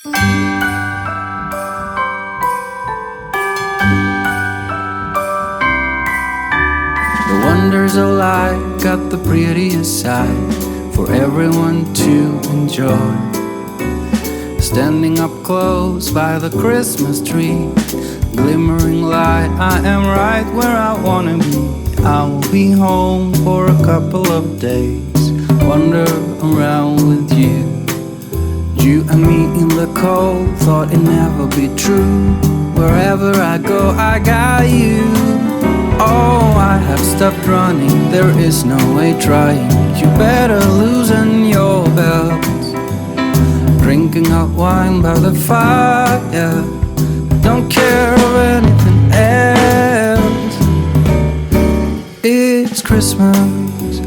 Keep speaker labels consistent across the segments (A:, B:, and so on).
A: The wonders of life got the prettiest side for everyone to enjoy. Standing up close by the Christmas tree, glimmering light, I am right where I wanna be. I will be home for a couple of days, wander around with you. You and me in the cold, thought it'd never be true. Wherever I go, I got you. Oh, I have stopped running, there is no way trying. You better loosen your belt. Drinking hot wine by the fire, don't care of anything else. It's Christmas.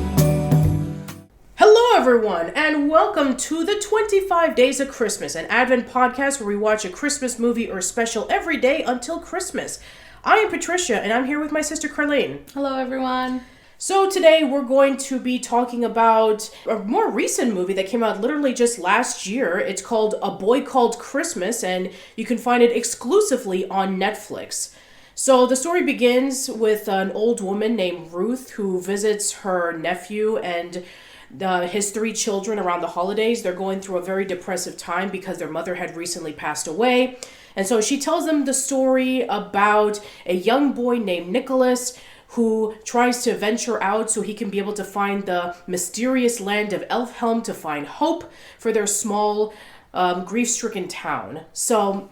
B: Hello everyone, and welcome to the 25 Days of Christmas, an Advent podcast where we watch a Christmas movie or special every day until Christmas. I am Patricia, and I'm here with my sister Carlene.
C: Hello everyone.
B: So today we're going to be talking about a more recent movie that came out literally just last year. It's called A Boy Called Christmas, and you can find it exclusively on Netflix. So the story begins with an old woman named Ruth who visits her nephew and his 3 children around the holidays. They're going through a very depressive time because their mother had recently passed away. And so she tells them the story about a young boy named Nikolas who tries to venture out so he can be able to find the mysterious land of Elfhelm to find hope for their small, grief-stricken town. So,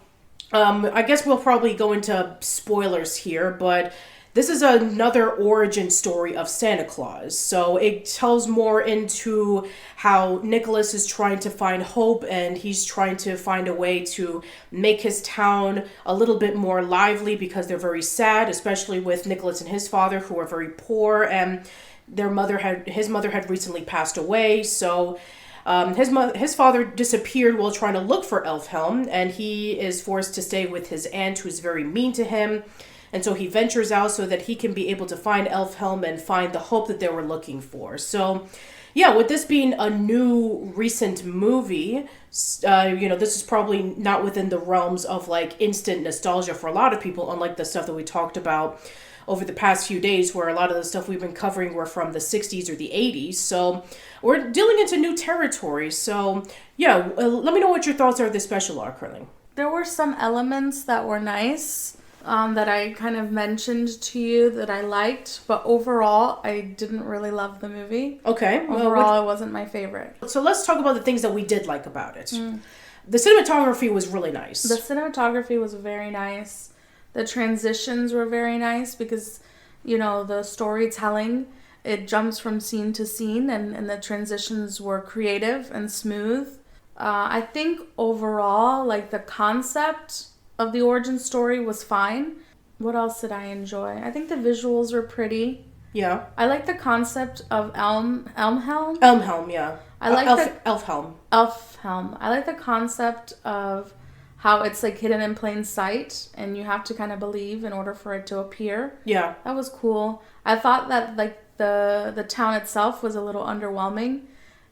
B: I guess we'll probably go into spoilers here, but this is another origin story of Santa Claus. So it tells more into how Nikolas is trying to find hope, and he's trying to find a way to make his town a little bit more lively because they're very sad, especially with Nikolas and his father, who are very poor, and his mother had recently passed away. So his father disappeared while trying to look for Elfhelm, and he is forced to stay with his aunt, who's very mean to him. And so he ventures out so that he can be able to find Elfhelm and find the hope that they were looking for. So, yeah, with this being a new, recent movie, this is probably not within the realms of, like, instant nostalgia for a lot of people, unlike the stuff that we talked about over the past few days, where a lot of the stuff we've been covering were from the 60s or the 80s. So we're dealing into new territory. So, yeah, let me know what your thoughts are of this special are, Carlene.
C: There were some elements that were nice. That I kind of mentioned to you that I liked, but overall, I didn't really love the movie.
B: Okay.
C: Overall, it wasn't my favorite.
B: So let's talk about the things that we did like about it. The cinematography was really nice.
C: The cinematography was very nice. The transitions were very nice because, the storytelling, it jumps from scene to scene, and the transitions were creative and smooth. I think overall, like, the concept of the origin story was fine. What else did I enjoy? I think the visuals were pretty.
B: Yeah.
C: I like the concept of Elfhelm.
B: Elfhelm, yeah.
C: I like
B: Elfhelm.
C: Elfhelm. I like the concept of how it's like hidden in plain sight and you have to kind of believe in order for it to appear.
B: Yeah.
C: That was cool. I thought that like the town itself was a little underwhelming.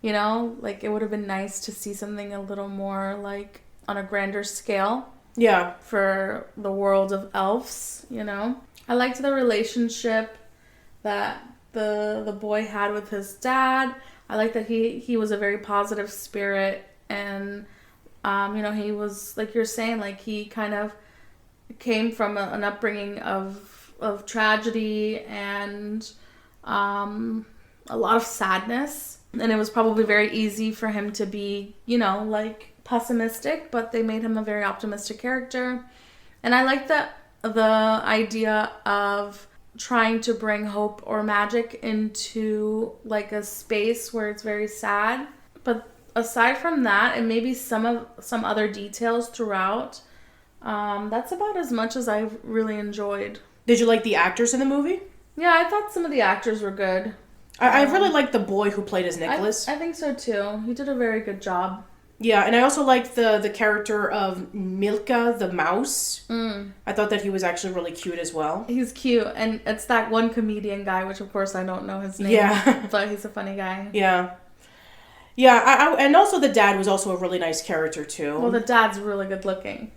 C: Like it would have been nice to see something a little more like on a grander scale.
B: Yeah.
C: For the world of elves, I liked the relationship that the boy had with his dad. I liked that he was a very positive spirit, and he was, like you're saying, like he kind of came from an upbringing of tragedy and a lot of sadness, and it was probably very easy for him to be, like pessimistic, but they made him a very optimistic character. And I like the idea of trying to bring hope or magic into like a space where it's very sad. But aside from that, and maybe some other details throughout, that's about as much as I really enjoyed.
B: Did you like the actors in the movie?
C: Yeah, I thought some of the actors were good.
B: I really liked the boy who played as Nikolas.
C: I think so too. He did a very good job.
B: Yeah, and I also liked the character of Miika, the mouse. I thought that he was actually really cute as well.
C: He's cute, and it's that one comedian guy, which of course I don't know his name.
B: Yeah.
C: But he's a funny guy.
B: Yeah. Yeah, and also the dad was also a really nice character too.
C: Well, the dad's really good looking.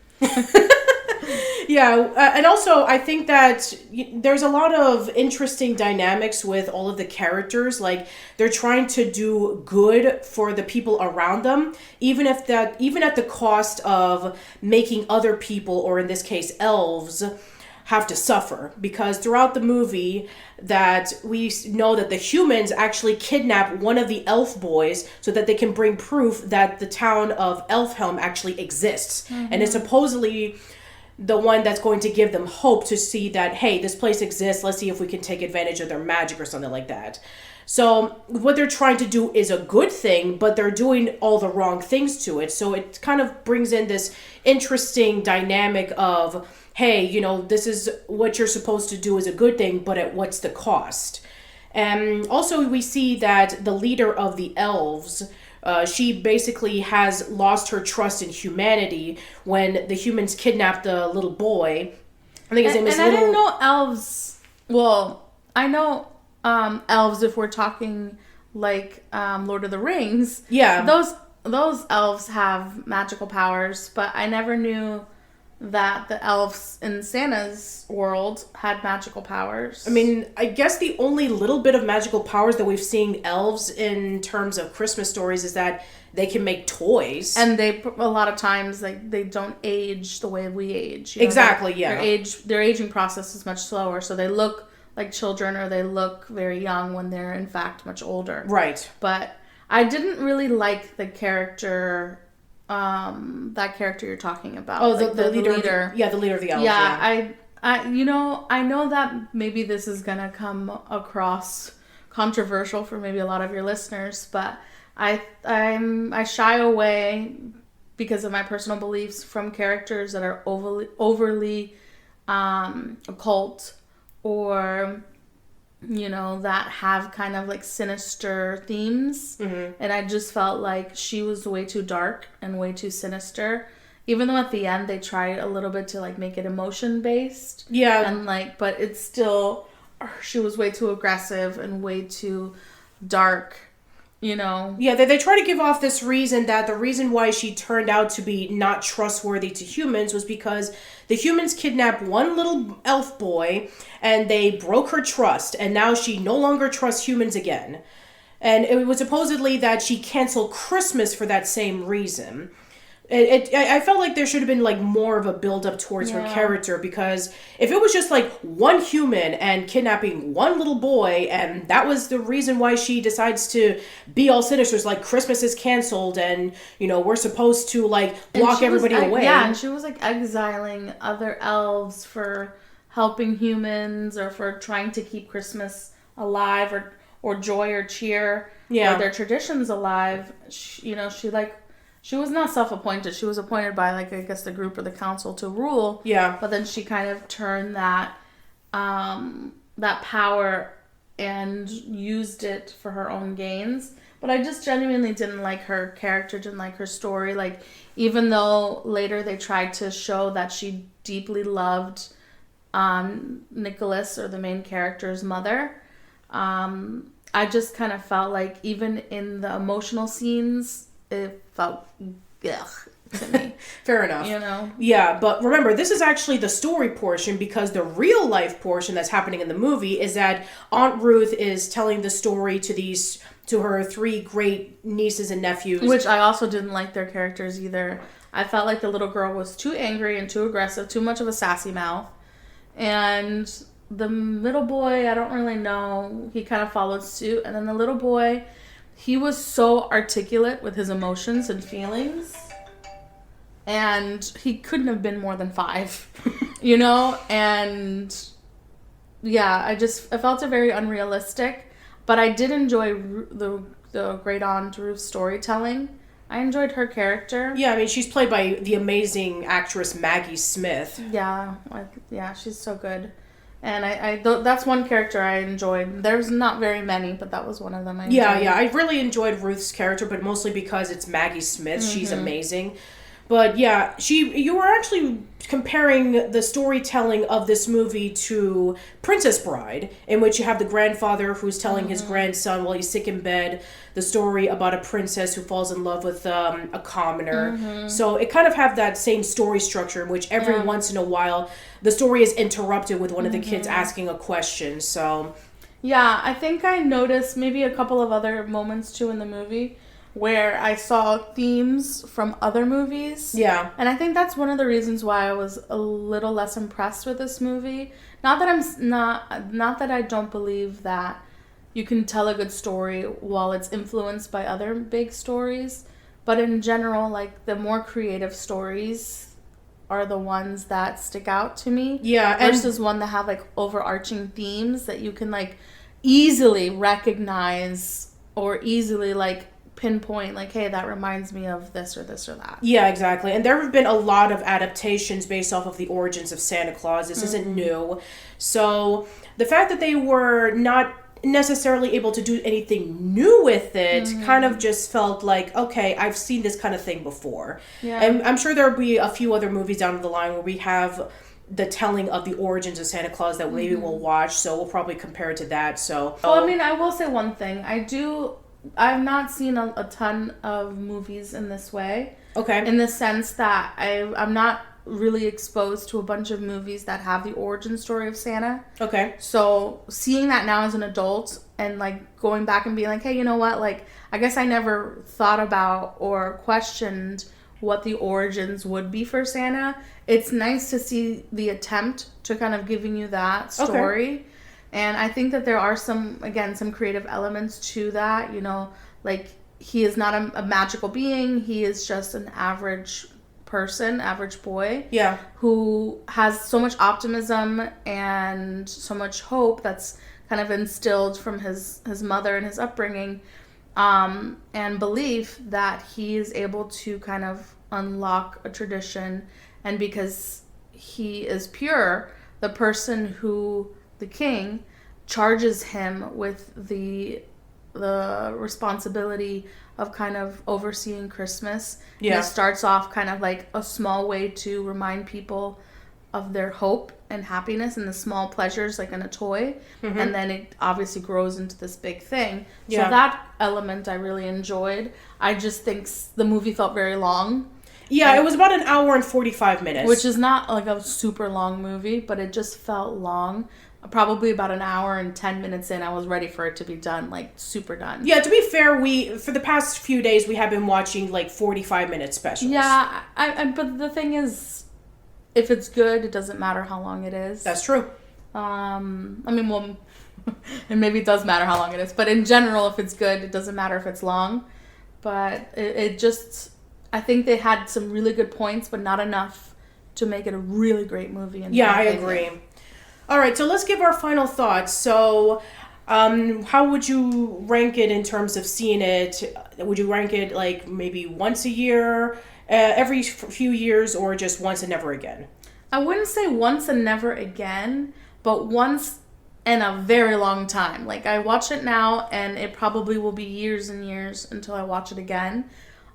B: Yeah, and also I think that there's a lot of interesting dynamics with all of the characters. Like they're trying to do good for the people around them, even at the cost of making other people, or in this case elves, have to suffer. Because throughout the movie that we know that the humans actually kidnap one of the elf boys so that they can bring proof that the town of Elfhelm actually exists. Mm-hmm. And it's supposedly the one that's going to give them hope to see that, hey, this place exists, let's see if we can take advantage of their magic or something like that. So what they're trying to do is a good thing, but they're doing all the wrong things to it. So it kind of brings in this interesting dynamic of, hey, this is what you're supposed to do is a good thing, but at what's the cost? And also we see that the leader of the elves, she basically has lost her trust in humanity when the humans kidnapped the little boy. I think his name is Little...
C: And I didn't know elves... Well, I know elves if we're talking like Lord of the Rings.
B: Yeah.
C: Those elves have magical powers, but I never knew that the elves in Santa's world had magical powers.
B: I mean, I guess the only little bit of magical powers that we've seen elves in terms of Christmas stories is that they can make toys.
C: And they, a lot of times, they don't age the way we age.
B: Exactly, yeah.
C: Their aging process is much slower, so they look like children or they look very young when they're, in fact, much older.
B: Right.
C: But I didn't really like the character... that character you're talking about.
B: Oh,
C: like
B: the leader. The leader of the elves.
C: Yeah, I know that maybe this is gonna come across controversial for maybe a lot of your listeners, but I shy away because of my personal beliefs from characters that are overly occult or that have kind of like sinister themes. Mm-hmm. And I just felt like she was way too dark and way too sinister. Even though at the end they tried a little bit to like make it emotion based.
B: Yeah.
C: And but it's still, she was way too aggressive and way too dark.
B: Yeah, they try to give off this reason that the reason why she turned out to be not trustworthy to humans was because the humans kidnapped one little elf boy and they broke her trust, and now she no longer trusts humans again. And it was supposedly that she canceled Christmas for that same reason. I felt like there should have been like more of a build up towards her character, because if it was just like one human and kidnapping one little boy and that was the reason why she decides to be all sinister, like Christmas is canceled and we're supposed to like block everybody away.
C: Yeah, and she was like exiling other elves for helping humans or for trying to keep Christmas alive or joy or cheer or their traditions alive. She was not self-appointed. She was appointed by, I guess, the group or the council to rule.
B: Yeah.
C: But then she kind of turned that power and used it for her own gains. But I just genuinely didn't like her character, didn't like her story. Like, even though later they tried to show that she deeply loved Nikolas, or the main character's mother, I just kind of felt like even in the emotional scenes, it felt ugh to me.
B: Fair enough. Yeah, but remember, this is actually the story portion, because the real life portion that's happening in the movie is that Aunt Ruth is telling the story to her 3 great nieces and nephews.
C: Which I also didn't like their characters either. I felt like the little girl was too angry and too aggressive, too much of a sassy mouth. And the little boy, I don't really know. He kind of followed suit. And then the little boy... He was so articulate with his emotions and feelings, and he couldn't have been more than 5, and yeah, I felt it very unrealistic, but I did enjoy the great aunt Ruth's storytelling. I enjoyed her character.
B: Yeah, I mean, she's played by the amazing actress Maggie Smith.
C: Yeah, she's so good. And I that's one character I enjoyed. There's not very many, but that was one of them I enjoyed.
B: Yeah, I really enjoyed Ruth's character, but mostly because it's Maggie Smith. Mm-hmm. She's amazing. But yeah, you were actually comparing the storytelling of this movie to Princess Bride, in which you have the grandfather who's telling his grandson while he's sick in bed the story about a princess who falls in love with a commoner. So it kind of have that same story structure in which every once in a while the story is interrupted with one of the kids asking a question. So
C: yeah, I think I noticed maybe a couple of other moments too in the movie where I saw themes from other movies.
B: Yeah.
C: And I think that's one of the reasons why I was a little less impressed with this movie. Not that I don't believe that you can tell a good story while it's influenced by other big stories, but in general, like, the more creative stories are the ones that stick out to me.
B: Yeah,
C: versus one that have like overarching themes that you can like easily recognize or easily like pinpoint, like, hey, that reminds me of this or this or that.
B: Yeah, exactly. And there have been a lot of adaptations based off of the origins of Santa Claus. This isn't new. So the fact that they were not necessarily able to do anything new with it kind of just felt like, okay, I've seen this kind of thing before.
C: Yeah.
B: And I'm sure there'll be a few other movies down the line where we have the telling of the origins of Santa Claus that maybe we'll watch, so we'll probably compare it to that. So
C: well, I mean, I will say one thing. I've not seen a ton of movies in this way.
B: Okay.
C: In the sense that I'm not really exposed to a bunch of movies that have the origin story of Santa.
B: Okay.
C: So seeing that now as an adult and like going back and being like, hey, you know what? Like, I guess I never thought about or questioned what the origins would be for Santa. It's nice to see the attempt to kind of giving you that story. Okay. And I think that there are some creative elements to that, you know, like he is not a magical being. He is just an average person, average boy.
B: Yeah. Who
C: has so much optimism and so much hope that's kind of instilled from his mother and his upbringing, and belief that he is able to kind of unlock a tradition. And because he is pure, the king charges him with the responsibility of kind of overseeing Christmas. Yeah. And it starts off kind of like a small way to remind people of their hope and happiness and the small pleasures, like in a toy. Mm-hmm. And then it obviously grows into this big thing. Yeah. So that element I really enjoyed. I just think the movie felt very long.
B: Yeah, it was about an hour and 45 minutes.
C: Which is not like a super long movie, but it just felt long. Probably about an hour and 10 minutes in, I was ready for it to be done, like super done.
B: Yeah, to be fair, for the past few days, we have been watching like 45-minute specials.
C: Yeah, but the thing is, if it's good, it doesn't matter how long it is.
B: That's true.
C: I mean, well, and maybe it does matter how long it is, but in general, if it's good, it doesn't matter if it's long. But it just, I think they had some really good points, but not enough to make it a really great movie.
B: Yeah, I agree. All right, so let's give our final thoughts. So, how would you rank it in terms of seeing it? Would you rank it like maybe once a year, every few years, or just once and never again?
C: I wouldn't say once and never again, but once in a very long time. Like, I watch it now, and it probably will be years and years until I watch it again,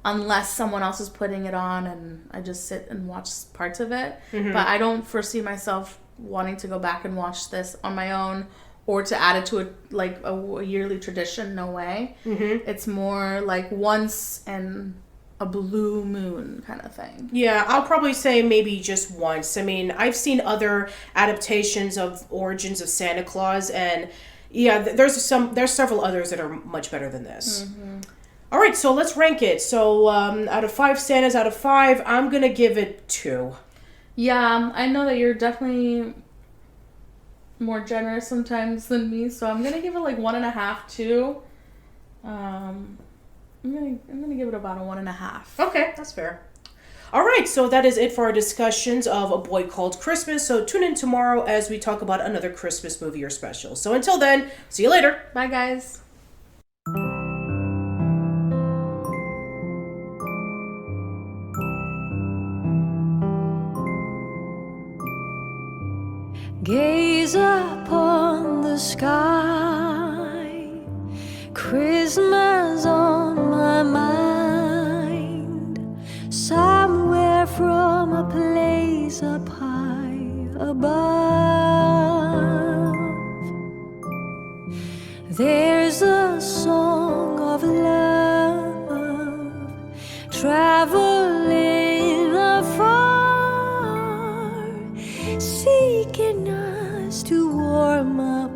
C: unless someone else is putting it on and I just sit and watch parts of it. Mm-hmm. But I don't foresee myself wanting to go back and watch this on my own or to add it to a yearly tradition. No way. Mm-hmm. It's more like once in a blue moon kind of thing.
B: Yeah, I'll probably say maybe just once. I mean, I've seen other adaptations of Origins of Santa Claus, and yeah, there's several others that are much better than this. Mm-hmm. All right, so let's rank it. So out of 5 Santas out of 5, I'm gonna give it 2.
C: Yeah, I know that you're definitely more generous sometimes than me, so I'm gonna give it like 1.5, 2. I'm gonna give it about a 1.5.
B: Okay, that's fair. All right, so that is it for our discussions of A Boy Called Christmas. So tune in tomorrow as we talk about another Christmas movie or special. So until then, see you later.
C: Bye, guys.
D: Gaze upon the sky, Christmas on my mind, somewhere seeking us to warm up